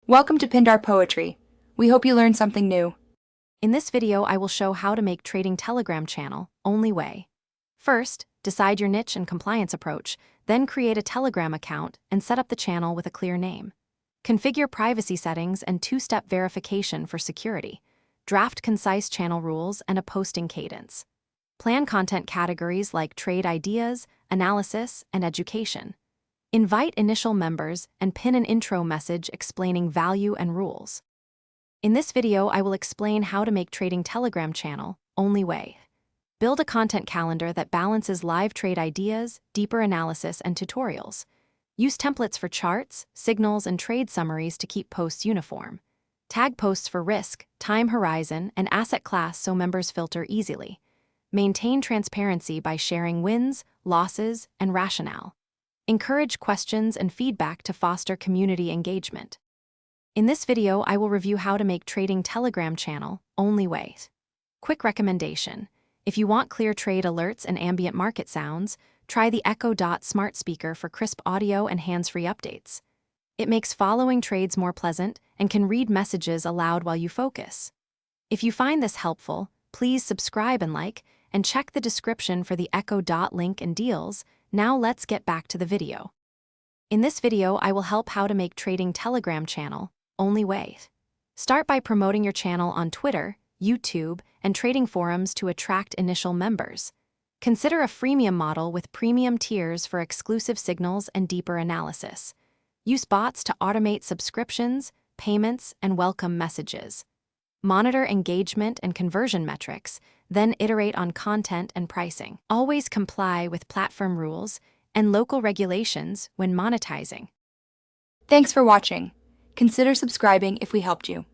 Welcome to Pindar Poetry. We hope you learned something new. In this video, I will show how to make trading Telegram channel only way. First, decide your niche and compliance approach, then create a Telegram account and set up the channel with a clear name. Configure privacy settings and two-step verification for security. Draft concise channel rules and a posting cadence. Plan content categories like trade ideas, analysis, and education. Invite initial members and pin an intro message explaining value and rules. In this video, I will explain how to make trading Telegram channel only way. Build a content calendar that balances live trade ideas, deeper analysis, and tutorials. Use templates for charts, signals, and trade summaries to keep posts uniform. Tag posts for risk, time horizon, and asset class so members filter easily. Maintain transparency by sharing wins, losses, and rationale. Encourage questions and feedback to foster community engagement. In this video, I will review how to make trading Telegram channel only way. Quick recommendation. If you want clear trade alerts and ambient market sounds, try the Echo Dot smart speaker for crisp audio and hands-free updates. It makes following trades more pleasant and can read messages aloud while you focus. If you find this helpful, please subscribe and like, and check the description for the Echo Dot link and deals. Now let's get back to the video. In this video, I will help how to make trading Telegram channel only way. Start by promoting your channel on Twitter, YouTube, and trading forums to attract initial members. Consider a freemium model with premium tiers for exclusive signals and deeper analysis. Use bots to automate subscriptions, payments, and welcome messages. Monitor engagement and conversion metrics, then iterate on content and pricing. Always comply with platform rules and local regulations when monetizing. Thanks for watching. Consider subscribing if we helped you.